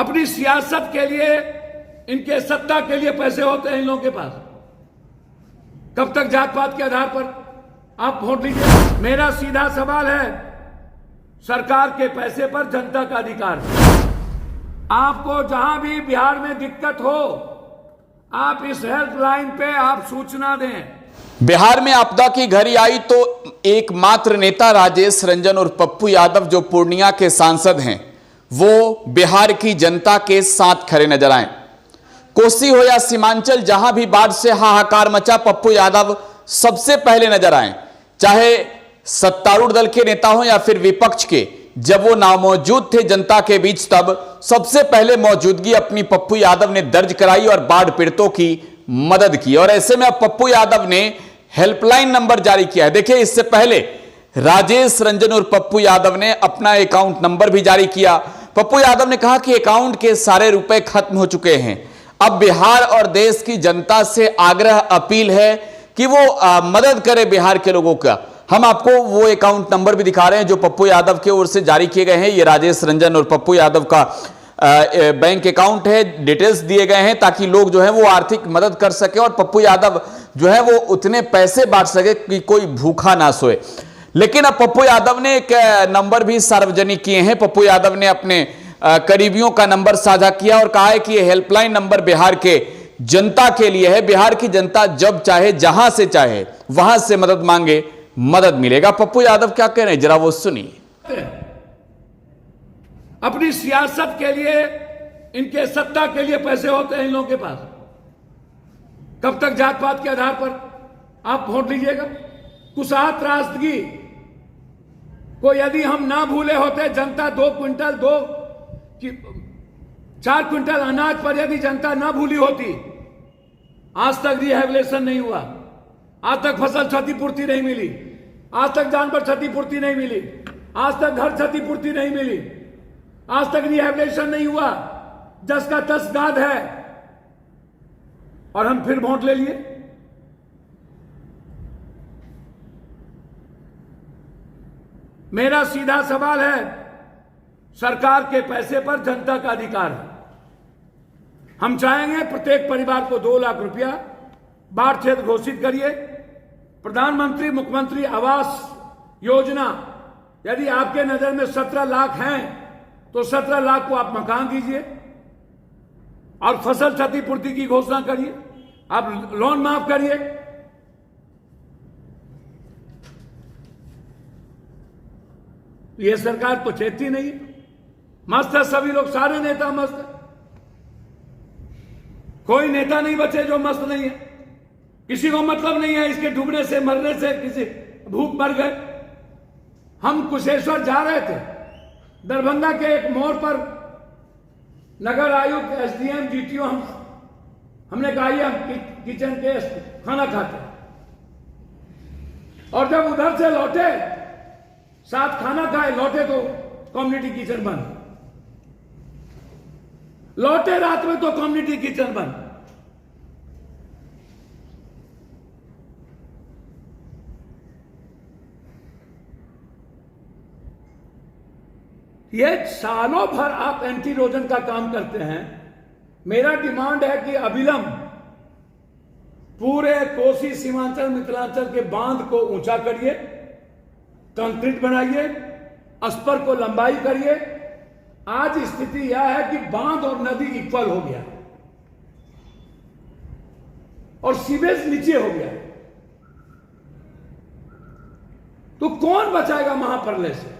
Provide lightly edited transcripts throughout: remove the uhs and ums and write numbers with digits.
अपनी सियासत के लिए, इनके सत्ता के लिए पैसे होते हैं इन लोगों के पास। कब तक जात पात के आधार पर आप वोट लीजिए? मेरा सीधा सवाल है, सरकार के पैसे पर जनता का अधिकार है। आपको जहां भी बिहार में दिक्कत हो, आप इस हेल्पलाइन पे आप सूचना दें। बिहार में आपदा की घड़ी आई तो एकमात्र नेता राजेश रंजन और पप्पू यादव जो पूर्णिया के सांसद हैं, वो बिहार की जनता के साथ खड़े नजर आए। कोसी हो या सीमांचल, जहां भी बाढ़ से हाहाकार मचा, पप्पू यादव सबसे पहले नजर आए। चाहे सत्तारूढ़ दल के नेता हो या फिर विपक्ष के, जब वो नामौजूद थे जनता के बीच, तब सबसे पहले मौजूदगी अपनी पप्पू यादव ने दर्ज कराई और बाढ़ पीड़ितों की मदद की। और ऐसे में अब पप्पू यादव ने हेल्पलाइन नंबर जारी किया है। देखिए, इससे पहले राजेश रंजन और पप्पू यादव ने अपना अकाउंट नंबर भी जारी किया। पप्पू यादव ने कहा कि अकाउंट के सारे रुपए खत्म हो चुके हैं। अब बिहार और देश की जनता से आग्रह, अपील है कि वो मदद करे बिहार के लोगों का। हम आपको वो अकाउंट नंबर भी दिखा रहे हैं जो पप्पू यादव की ओर से जारी किए गए हैं। ये राजेश रंजन और पप्पू यादव का बैंक अकाउंट है, डिटेल्स दिए गए हैं ताकि लोग जो है वो आर्थिक मदद कर सके और पप्पू यादव जो है वो उतने पैसे बांट सके कि कोई भूखा ना सोए। लेकिन अब पप्पू यादव ने एक नंबर भी सार्वजनिक किए हैं। पप्पू यादव ने अपने करीबियों का नंबर साझा किया और कहा है कि यह हेल्पलाइन नंबर बिहार के जनता के लिए है। बिहार की जनता जब चाहे, जहां से चाहे, वहां से मदद मांगे, मदद मिलेगा। पप्पू यादव क्या कह रहे हैं, जरा वो सुनिए। अपनी सियासत के लिए, इनके सत्ता के लिए पैसे होते हैं इन लोगों के पास। कब तक जात पात के आधार पर आप वोट लीजिएगा? कुशाह त्रासदगी को यदि हम ना भूले होते, जनता 2 क्विंटल 4 क्विंटल अनाज पर यदि जनता ना भूली होती, आज तक रिहेबिलिटेशन नहीं हुआ, आज तक फसल क्षतिपूर्ति नहीं मिली, आज तक जानवर क्षतिपूर्ति नहीं मिली, आज तक घर क्षतिपूर्ति नहीं मिली, आज तक रिहेबिलिटेशन नहीं हुआ। जस का तस गाद है और हम फिर वोट ले लिए। मेरा सीधा सवाल है, सरकार के पैसे पर जनता का अधिकार है। हम चाहेंगे प्रत्येक परिवार को 2 लाख रुपया बाढ़ क्षेत्र घोषित करिए। प्रधानमंत्री मुख्यमंत्री आवास योजना, यदि आपके नजर में 17 लाख हैं तो 17 लाख को आप मकान दीजिए और फसल क्षतिपूर्ति की घोषणा करिए, आप लोन माफ करिए। ये सरकार तो चेतती नहीं, मस्त है सभी लोग, सारे नेता मस्त है, कोई नेता नहीं बचे जो मस्त नहीं है। किसी को मतलब नहीं है इसके डूबने से, मरने से, किसी भूख मर गए। हम कुशेश्वर जा रहे थे, दरभंगा के एक मोड़ पर नगर आयुक्त, एसडीएम, डीटीओ, हमने कहा ये हम किचन के खाना खाते, और जब उधर से लौटे, साथ खाना खाए, लौटे तो कम्युनिटी किचन बंद, लौटे रात में तो कम्युनिटी किचन बंद। ये सालों भर आप एंटी इरोजन का काम करते हैं। मेरा डिमांड है कि अविलंब पूरे कोसी सीमांचल मिथिलांचल के बांध को ऊंचा करिए, कंक्रीट बनाइए, अस्पर को लंबाई करिए। आज स्थिति यह है कि बांध और नदी इक्वल हो गया और सीवेज नीचे हो गया, तो कौन बचाएगा महाप्रलय से?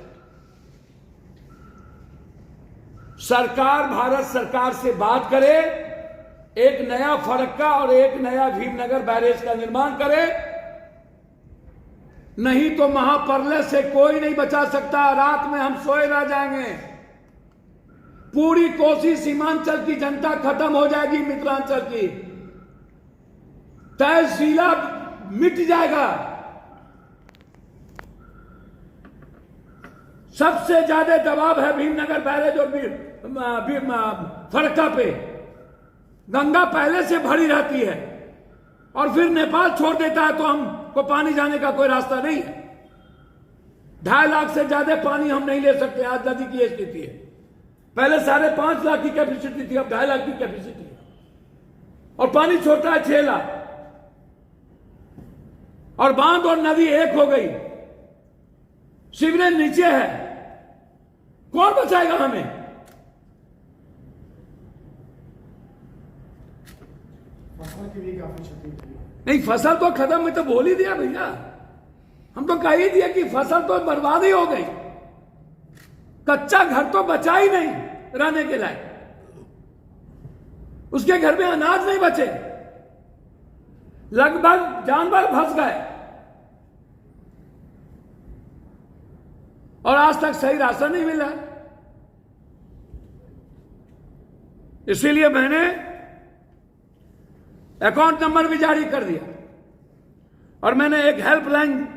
सरकार, भारत सरकार से बात करे, एक नया फरक्का और एक नया भीमनगर बैरेज का निर्माण करे, नहीं तो महाप्रलय से कोई नहीं बचा सकता। रात में हम सोए रह जाएंगे, पूरी कोसी सीमांचल की जनता खत्म हो जाएगी, मिथिलांचल की तहसीला मिट जाएगा। सबसे ज्यादा दबाव है भीमनगर बैरेज और फरक्का पे। गंगा पहले से भरी रहती है और फिर नेपाल छोड़ देता है तो हमको पानी जाने का कोई रास्ता नहीं है। 2.5 लाख से ज्यादा पानी हम नहीं ले सकते, आज नदी की स्थिति है। पहले 5.5 लाख की कैपेसिटी थी, अब 2.5 लाख की कैपेसिटी है। और पानी छोटा है 6 लाख, और बांध और नदी एक हो गई, सीवरेज नीचे है, कौन बचाएगा हमें? फसल की भी काफी क्षति हुई है। नहीं, फसल तो खत्म, मैं तो बोल ही दिया भैया, हम तो कह ही दिया कि फसल तो बर्बाद ही हो गई, कच्चा घर तो बचा ही नहीं रहने के लायक, उसके घर में अनाज नहीं बचे, लगभग जानवर फंस गए, और आज तक सही राशन नहीं मिला। इसीलिए मैंने अकाउंट नंबर भी जारी कर दिया, और मैंने एक हेल्पलाइन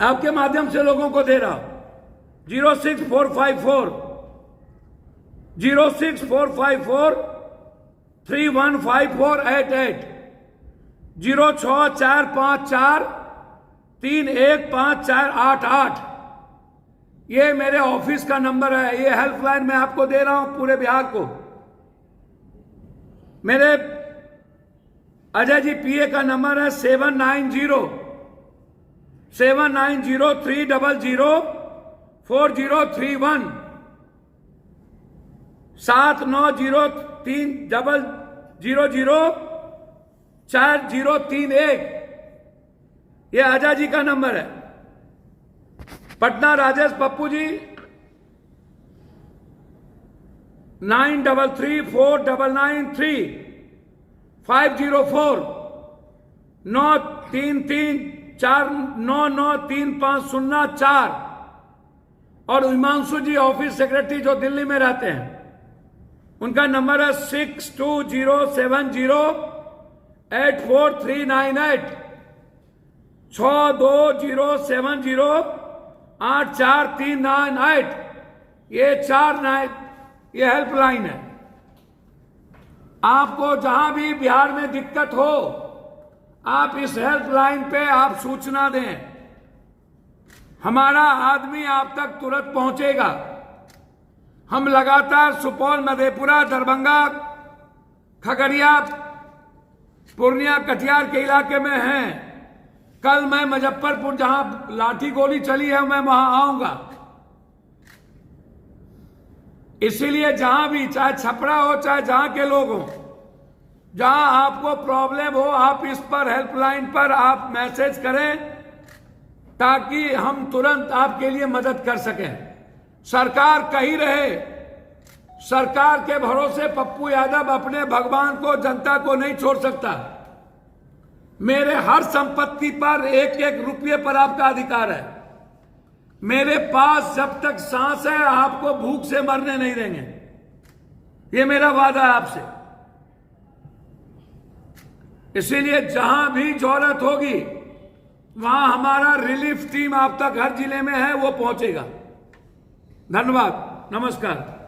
आपके माध्यम से लोगों को दे रहा हूं, 06454 315488, 06454 315488। ये मेरे ऑफिस का नंबर है, ये हेल्पलाइन मैं आपको दे रहा हूं पूरे बिहार को। मेरे अजय जी पीए का नंबर है 790300431, 7903004031। ये अजय जी का नंबर है। पटना राजेश पप्पू जी 9334993504 93349935004। और हिमांशु जी ऑफिस सेक्रेटरी जो दिल्ली में रहते हैं, उनका नंबर है 6207084398, 6207084398। ये हेल्पलाइन है। आपको जहां भी बिहार में दिक्कत हो, आप इस हेल्पलाइन पे आप सूचना दें, हमारा आदमी आप तक तुरंत पहुंचेगा। हम लगातार सुपौल, मधेपुरा, दरभंगा, खगड़िया, पूर्णिया, कटिहार के इलाके में हैं। कल मैं मुजफ्फरपुर, जहां लाठी गोली चली है, मैं वहां आऊंगा। इसीलिए जहां भी, चाहे छपरा हो चाहे जहां के लोग हो, जहां आपको प्रॉब्लम हो, आप इस पर हेल्पलाइन पर आप मैसेज करें, ताकि हम तुरंत आपके लिए मदद कर सकें। सरकार कही रहे, सरकार के भरोसे पप्पू यादव अपने भगवान को, जनता को नहीं छोड़ सकता। मेरे हर संपत्ति पर 1-1 रुपये पर आपका अधिकार है। मेरे पास जब तक सांस है, आपको भूख से मरने नहीं देंगे, ये मेरा वादा है आपसे। इसीलिए जहां भी जरूरत होगी, वहां हमारा रिलीफ टीम आप तक हर जिले में है, वो पहुंचेगा। धन्यवाद, नमस्कार।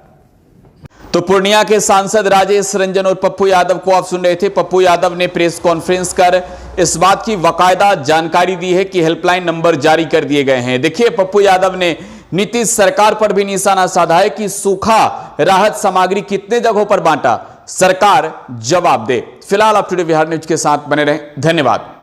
तो पूर्णिया के सांसद राजेश रंजन और पप्पू यादव को आप सुन रहे थे। पप्पू यादव ने प्रेस कॉन्फ्रेंस कर इस बात की बाकायदा जानकारी दी है कि हेल्पलाइन नंबर जारी कर दिए गए हैं। देखिए, पप्पू यादव ने नीतीश सरकार पर भी निशाना साधा है कि सूखा राहत सामग्री कितने जगहों पर बांटा, सरकार जवाब दे। फिलहाल आप टुडे बिहार न्यूज के साथ बने रहें। धन्यवाद।